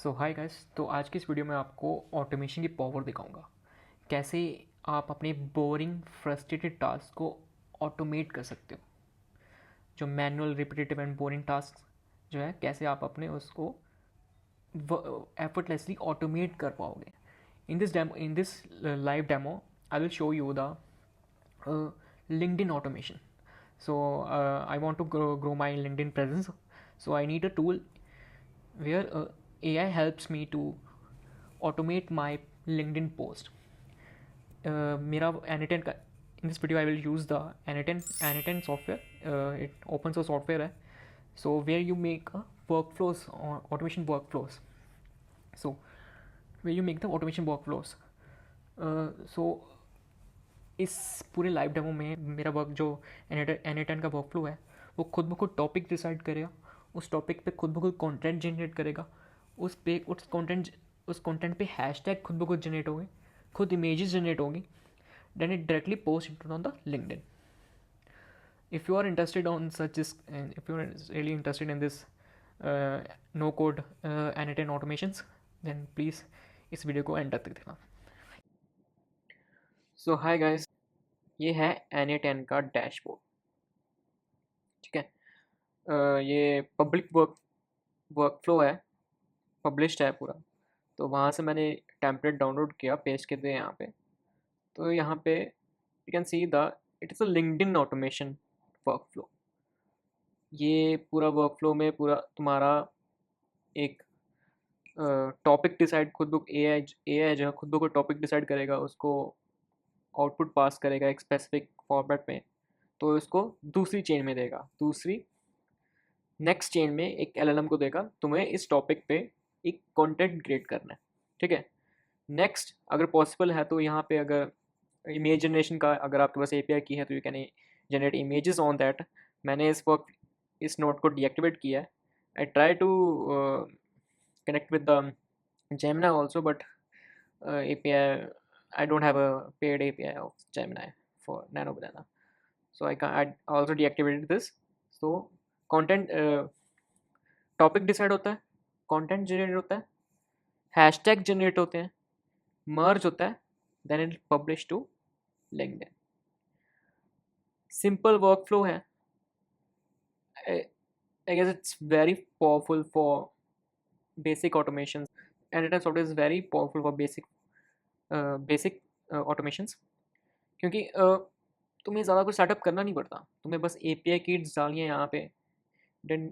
सो hi guys. तो आज की इस वीडियो में आपको ऑटोमेशन की पावर दिखाऊंगा। कैसे आप अपने बोरिंग फ्रस्ट्रेटेड टास्क को ऑटोमेट कर सकते हो। जो manual repetitive and boring task जो है, कैसे आप अपने उसको एफर्टलेसली ऑटोमेट कर पाओगे। In this live demo I will show you the LinkedIn automation. So I want to grow my LinkedIn presence. So I need a tool where AI helps me to automate my LinkedIn post. मेरा N10 का in this video I will use the N10 software. It open source software है. So where you make workflows or automation workflows. So where you make the automation workflows. So इस पूरे live demo में मेरा work जो N10 का workflow है, वो खुद ब खुद टॉपिक डिसाइड करेगा। उस टॉपिक पे खुद ब खुद कंटेंट जनरेट करेगा। उस कंटेंट पे हैशटैग खुद ब खुद जनरेट होंगे, खुद इमेजेस जनरेट होंगी। Then it directly post it on the LinkedIn. If you are interested on such this, and if you are really interested in this no code N10 automations, then please इस video को and तक देखना। सो hi guys, ये है N10 का dashboard. ठीक है। ये पब्लिक वर्कफ्लो है, पब्लिश्ड है पूरा। तो वहाँ से मैंने टेम्पलेट डाउनलोड किया, पेस्ट कर दिया यहाँ पे। तो यहाँ पे you can see the it is a LinkedIn automation workflow. ये पूरा वर्कफ्लो में पूरा तुम्हारा एक टॉपिक डिसाइड खुद बुक ए आई जो है खुद बुक टॉपिक डिसाइड करेगा, उसको आउटपुट पास करेगा एक स्पेसिफिक फॉर्मेट में। तो इसको दूसरी चेन में देगा, दूसरी नेक्स्ट चेन में एक एलएलएम को देगा, तुम्हें इस टॉपिक पे एक कंटेंट क्रिएट करना है। ठीक है। नेक्स्ट अगर पॉसिबल है तो यहाँ पे अगर इमेज जनरेशन का अगर आपके पास एपीआई की है तो you can generate images on that. मैंने इस नोट को डीएक्टिवेट किया है। I try to connect with the Gemini also, but API I don't have a paid API of Gemini for Nano Banana, so I also deactivated this. So content topic decide होता है, content generate होता है, hashtag generate होते हैं, merge होता है, then it publish to LinkedIn. Simple workflow है। I guess it's very powerful for basic automations. N10 software is very powerful for basic automations, क्योंकि तुम्हें ज़्यादा कुछ सेटअप करना नहीं पड़ता। तुम्हें बस एपीआई कीज डालनी है यहाँ पे। देन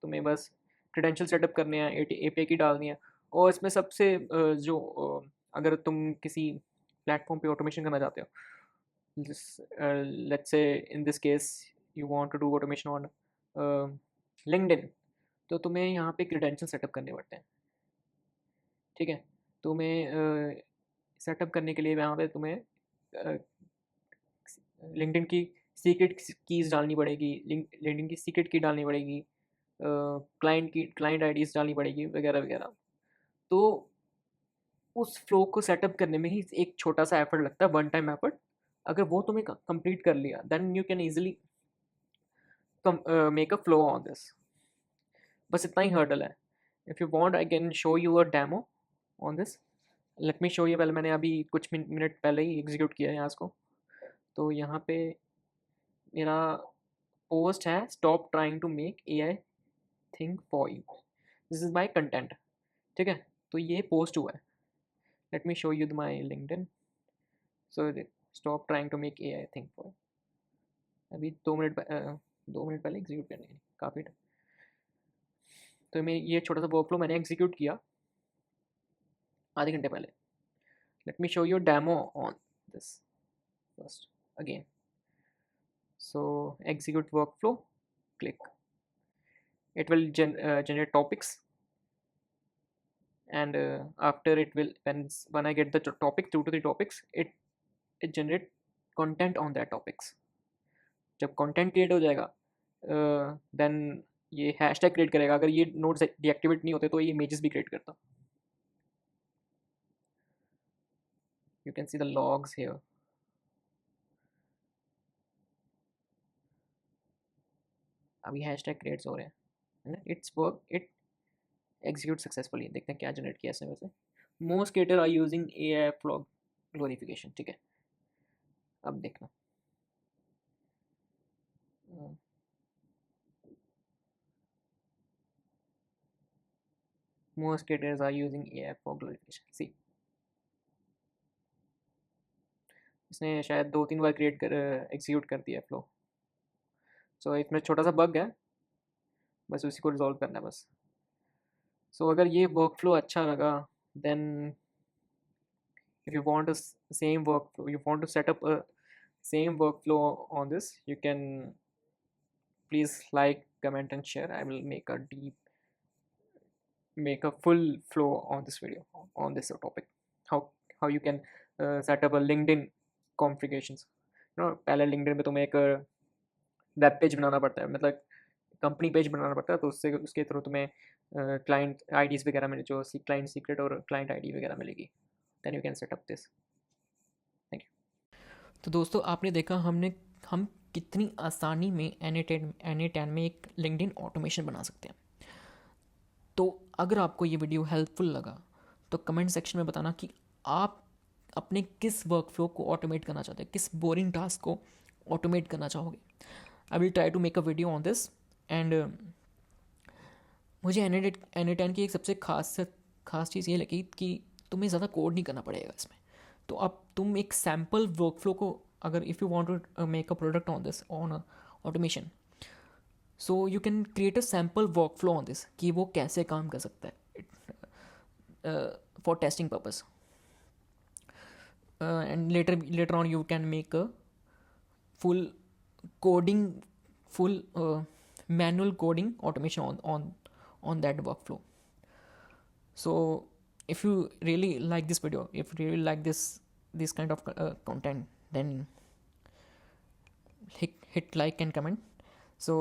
तुम्हें बस क्रेडेंशियल सेटअप करने हैं, एपीआई की डालनी है। और इसमें सबसे अगर तुम किसी प्लेटफॉर्म पे ऑटोमेशन करना चाहते हो, let's say in this case you want to do automation on LinkedIn, तो तुम्हें यहाँ पे क्रेडेंशियल सेटअप करने पड़ते हैं। ठीक है। तुम्हें सेटअप करने के लिए यहाँ पे तुम्हें लिंक्डइन की सीक्रेट कीज़ डालनी पड़ेगी, लिंक्डइन की सीक्रेट की डालनी पड़ेगी, क्लाइंट आईडीज़ डालनी पड़ेगी, वगैरह वगैरह। तो उस फ्लो को सेटअप करने में ही एक छोटा सा एफर्ट लगता है, वन टाइम एफर्ट। अगर वो तुम्हें कंप्लीट कर लिया, then you can easily make a flow on this. बस इतना ही हर्डल है। If you want I can show you a demo on this. Let me show you. पहले मैंने अभी कुछ मिनट पहले ही एग्जीक्यूट किया है यहाँ इसको। तो यहाँ पे मेरा पोस्ट है, stop trying to make AI think for you, this is my content. ठीक है। तो ये पोस्ट हुआ है। Let me show you my LinkedIn. So stop trying to make AI think for. अभी 2 मिनट पहले एग्जीक्यूट करने हैं, काफ़ी टाइम। तो मैं ये छोटा सा वर्कफ्लो मैंने एग्जीक्यूट किया आधे घंटे पहले। Late me show you demo on this first again. So execute workflow, click. It will generate topics, and after it will, when I get the topic, 2 to 3 topics, it generate content on that topics. जब content create हो जाएगा, then ये hashtag create करेगा। अगर ये notes deactivate नहीं होते तो ये इमेजेस भी क्रिएट करता। You can see the logs here. अभी हैशटैग क्रिएट्स हो रहे हैं। इट्स वर्क, एग्जीक्यूट सक्सेसफुली, देखते हैं क्या जनरेट किया इसने वैसे। Most creator are using AI flog glorification, ठीक है। अब देखना most creators are using AI for glorification. See, इसने शायद 2-3 बार क्रिएट कर एग्जीक्यूट कर दिया फ्लो। सो इसमें छोटा सा बग है, बस उसी को रिजॉल्व करना है बस। सो अगर ये वर्क फ्लो अच्छा लगा, then if you want a same workflow, you want to set up a same workflow on this, you can please like, comment and share. I will make a full flow on this video on this topic, how you can set up a LinkedIn configurations. पहले LinkedIn में तुम्हें एक web page बनाना पड़ता है, मतलब company page बनाना पड़ता है, तो उससे उसके थ्रू तुम्हें क्लाइंट आईडीज़ वगैरह मिले, जो क्लाइंट सीक्रेट और क्लाइंट आईडी वगैरह मिलेगी, then you can set up this. Thank you. तो दोस्तों आपने देखा हम कितनी आसानी में एनी10 में एक लिंक्डइन ऑटोमेशन बना सकते हैं। तो अगर आपको ये वीडियो हेल्पफुल लगा तो कमेंट सेक्शन में बताना कि आप अपने किस वर्कफ्लो को ऑटोमेट करना चाहते हैं, किस बोरिंग टास्क को ऑटोमेट करना चाहोगे। I will try to make a video on this. And मुझे एनी10 की एक सबसे खास चीज़ ये लगी कि तुम्हें ज़्यादा कोड नहीं करना पड़ेगा इसमें। तो अब तुम एक सैम्पल वर्कफ्लो को, अगर if you want to make a product on this on automation, so you can create a sample workflow on this कि वो कैसे काम कर सकता है for testing purpose. And later on you can make a full coding, full manual coding automation on that workflow. So if you really like this video, if you really like this kind of content, then hit like and comment. So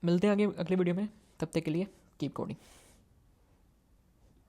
मिलते हैं आगे अगले video में, तब तक के लिए keep coding.